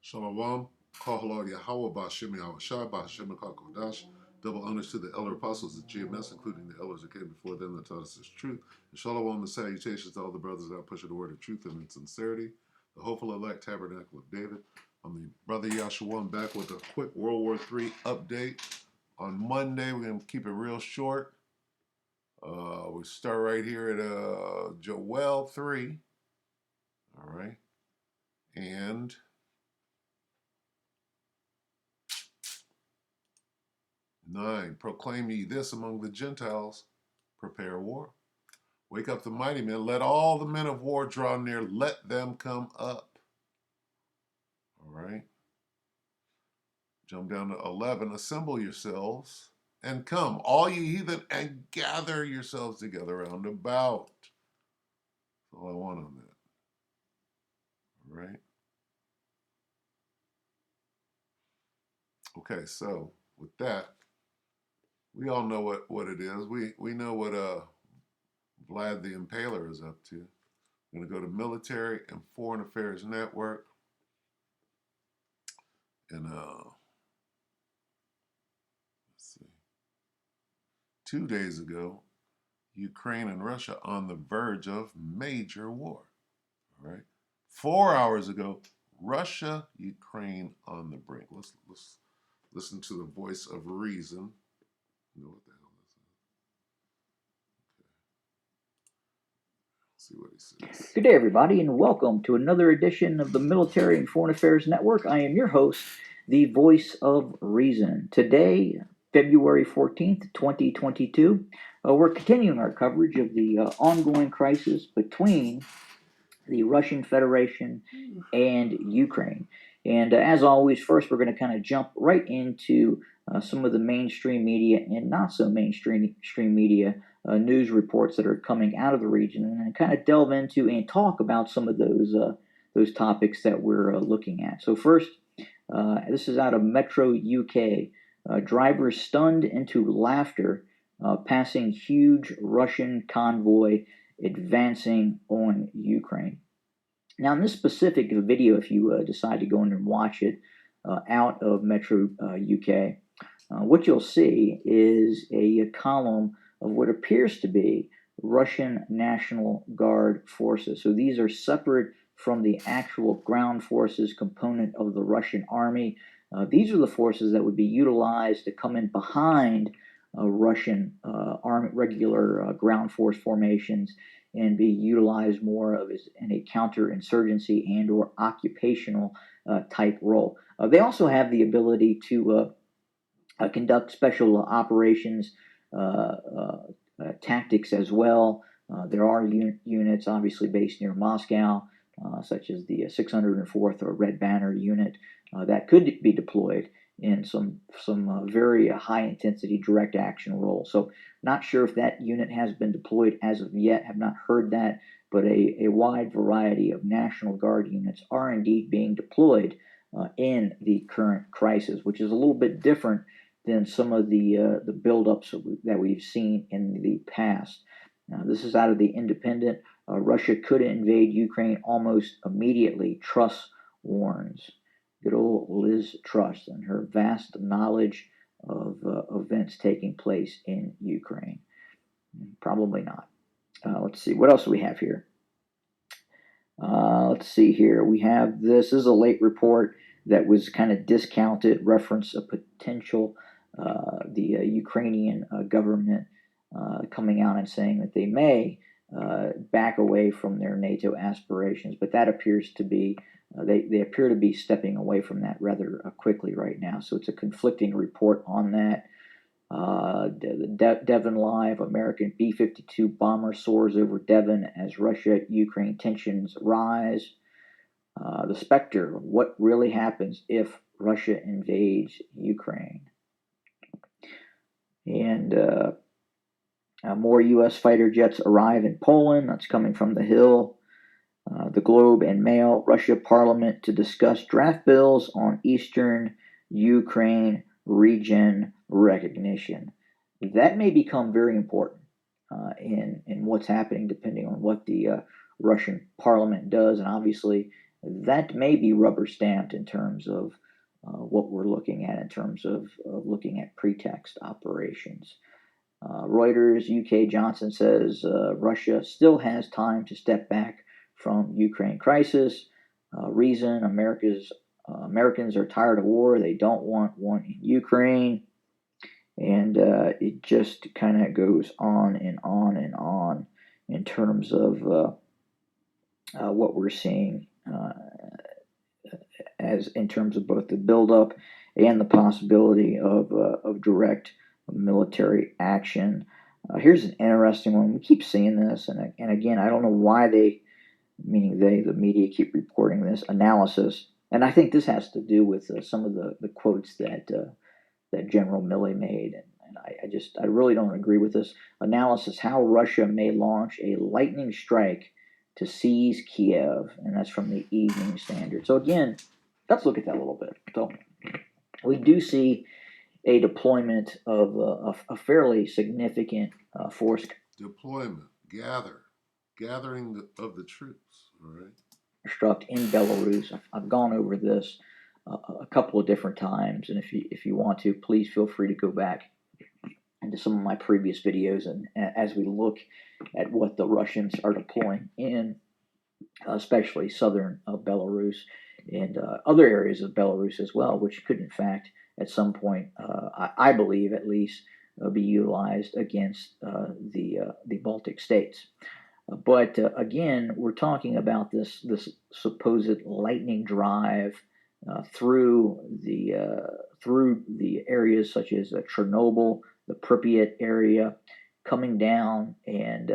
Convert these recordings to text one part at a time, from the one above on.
Shalom, Kahalo Yahweh Bashim Yahweh Bashim Kodash. Double honors to the elder apostles of GMS, including the elders that came before them that taught us this truth. And shalom and salutations to all the brothers out pushing the word of truth and in sincerity. The hopeful elect tabernacle of David. I'm the brother Yahshua. I'm back with a quick World War III update. On Monday, we're going to keep it real short. We start right here at Joel 3. All right. And 9, proclaim ye this among the Gentiles, prepare war. Wake up the mighty men, let all the men of war draw near, let them come up. All right. Jump down to 11, assemble yourselves and come, all ye heathen, and gather yourselves together round about. That's all I want on that. All right. Okay, so with that, we all know what it is. We know what Vlad the Impaler is up to. I'm going to go to Military and Foreign Affairs Network. And let's see. 2 days ago, Ukraine and Russia on the verge of major war. All right. 4 hours ago, Russia, Ukraine on the brink. Let's listen to the voice of reason. You know what the hell this is? Okay. See what he says. Good day, everybody, and welcome to another edition of the Military and Foreign Affairs Network. I am your host, the voice of reason. Today, February 14th, 2022, we're continuing our coverage of the ongoing crisis between the Russian Federation and Ukraine. And as always, first we're going to kind of jump right into some of the mainstream media and not so mainstream media news reports that are coming out of the region, and kind of delve into and talk about some of those topics that we're looking at. So first, this is out of Metro UK. Drivers stunned into laughter passing huge Russian convoy advancing on Ukraine. Now, in this specific video, if you decide to go in and watch it out of Metro UK, what you'll see is a column of what appears to be Russian National Guard forces. So these are separate from the actual ground forces component of the Russian army. These are the forces that would be utilized to come in behind Russian army, regular ground force formations, and be utilized more of as in a counterinsurgency and or occupational type role. They also have the ability to conduct special operations tactics as well. There are units obviously based near Moscow, such as the 604th or Red Banner unit that could be deployed in some very high intensity direct action roles. So not sure if that unit has been deployed as of yet, have not heard that, but a wide variety of National Guard units are indeed being deployed in the current crisis, which is a little bit different than some of the buildups that we've seen in the past. Now, this is out of the Independent. Russia could invade Ukraine almost immediately, Truss warns. Good old Liz Truss and her vast knowledge of events taking place in Ukraine. Probably not. Let's see. What else do we have here? Let's see here. We have this is a late report that was kind of discounted, reference a potential the Ukrainian government coming out and saying that they may back away from their NATO aspirations, but that appears to be they appear to be stepping away from that rather quickly right now. So it's a conflicting report on that. Devon Live, American B-52 bomber soars over Devon as Russia-Ukraine tensions rise. The Spectre, what really happens if Russia invades Ukraine? And more U.S. fighter jets arrive in Poland. That's coming from The Hill. The Globe and Mail, Russia Parliament to discuss draft bills on Eastern Ukraine region recognition. That may become very important in what's happening, depending on what the Russian Parliament does. And obviously, that may be rubber stamped in terms of what we're looking at in terms of looking at pretext operations. Reuters, UK Johnson says Russia still has time to step back from Ukraine crisis. Reason Americans are tired of war. They don't want one in Ukraine. And it just kind of goes on and on and on in terms of what we're seeing as in terms of both the buildup and the possibility of direct military action. Here's an interesting one. We keep seeing this, and again, I don't know why meaning the media, keep reporting this analysis, and I think this has to do with some of the quotes that General Milley made, and I really don't agree with this analysis. How Russia may launch a lightning strike to seize Kiev, and that's from the Evening Standard. So again, let's look at that a little bit. So we do see a deployment of a fairly significant force. Deployment, gathering of the troops. All right. Construct in Belarus. I've gone over this a couple of different times, and if you want to, please feel free to go back into some of my previous videos, and as we look at what the Russians are deploying in, especially southern Belarus and other areas of Belarus as well, which could in fact at some point, I believe at least, be utilized against the Baltic states. But again, we're talking about this supposed lightning drive through the areas such as Chernobyl, the Pripyat area, coming down and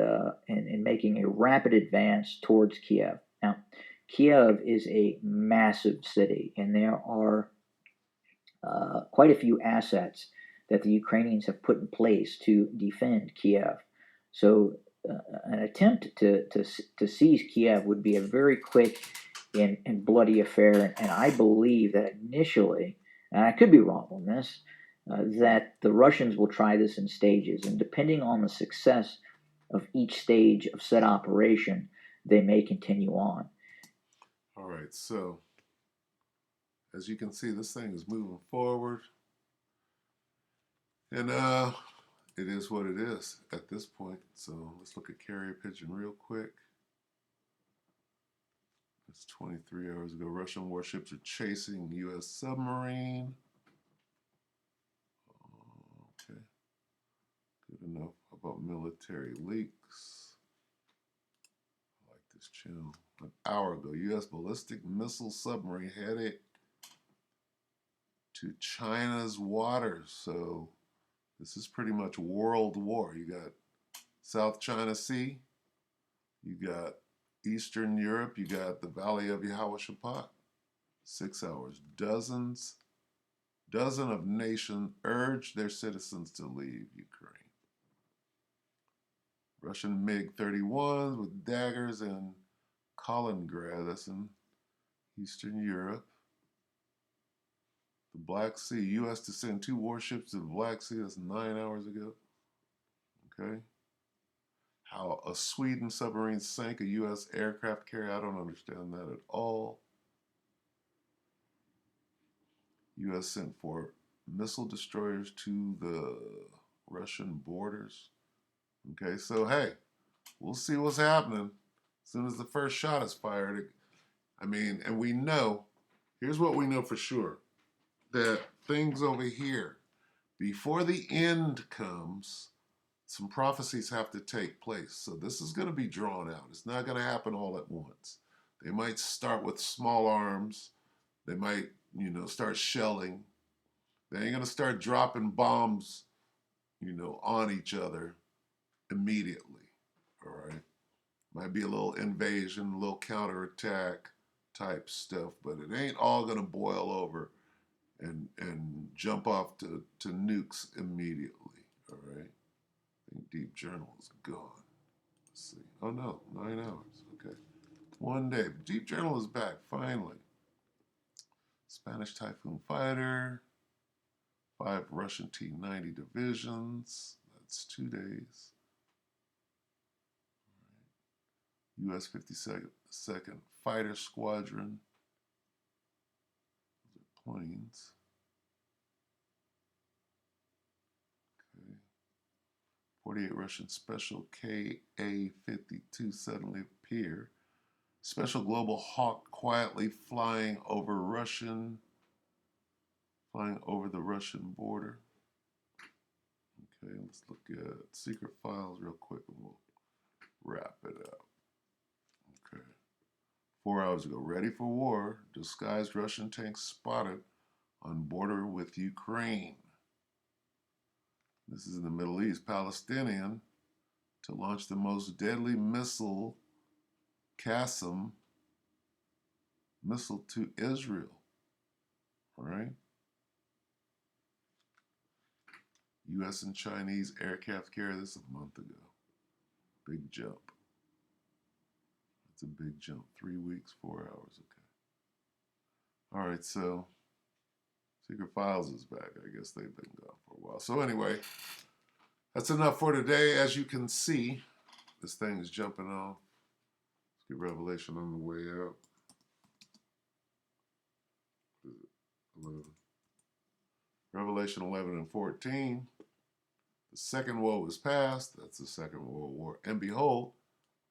making a rapid advance towards Kiev. Now, Kiev is a massive city, and there are quite a few assets that the Ukrainians have put in place to defend Kiev. So an attempt to seize Kiev would be a very quick and bloody affair, and I believe that initially, and I could be wrong on this, that the Russians will try this in stages, and depending on the success of each stage of said operation, they may continue on. All right, so as you can see, this thing is moving forward, and it is what it is at this point. So let's look at carrier pigeon real quick. It's 23 hours ago. Russian warships are chasing U.S. submarine. Okay, good enough about military leaks. I like this channel. An hour ago, U.S. ballistic missile submarine headed to China's waters. So this is pretty much world war. You got South China Sea, you got Eastern Europe, you got the Valley of Yehoshaphat. 6 hours. Dozen of nations urged their citizens to leave Ukraine. Russian MiG-31s with daggers in Kaliningrad, that's in Eastern Europe. The Black Sea, U.S. to send 2 warships to the Black Sea, that's 9 hours ago. Okay. How a Sweden submarine sank a U.S. aircraft carrier, I don't understand that at all. U.S. sent 4 missile destroyers to the Russian borders. Okay, so hey, we'll see what's happening as soon as the first shot is fired. I mean, and we know, here's what we know for sure, that things over here, before the end comes, some prophecies have to take place. So this is going to be drawn out. It's not going to happen all at once. They might start with small arms. They might, start shelling. They ain't going to start dropping bombs, on each other immediately. All right. Might be a little invasion, a little counterattack type stuff, but it ain't all going to boil over and jump off to nukes immediately. All right. I think Deep Journal is gone. Let's see. Oh no, 9 hours. Okay. 1 day. Deep Journal is back, finally. Spanish Typhoon fighter. 5 Russian T-90 divisions. That's 2 days. U.S. 52nd 2nd Fighter Squadron. Those are planes. Okay. 48 Russian Special Ka-52 suddenly appear. Special Global Hawk quietly flying over the Russian border. Okay, let's look at secret files real quick and we'll wrap it up. Okay. 4 hours ago, ready for war. Disguised Russian tanks spotted on border with Ukraine. This is in the Middle East. Palestinian to launch the most deadly missile, Qassam missile to Israel. All right. U.S. and Chinese aircraft carrier. This a month ago. Big jump. That's a big jump. 3 weeks, 4 hours. Okay. All right. So Secret Files is back. I guess they've been gone for a while. So anyway, that's enough for today. As you can see, this thing is jumping off. Let's get Revelation on the way out. What is it? 11. Revelation 11 and 14. The second woe is past. That's the Second World War. And behold,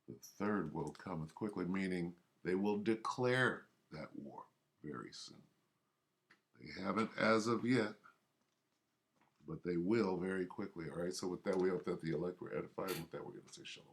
the third woe cometh quickly, meaning they will declare that war very soon. They haven't as of yet, but they will very quickly. All right, so with that, we hope that the elect were edified. And with that, we're going to say shalom.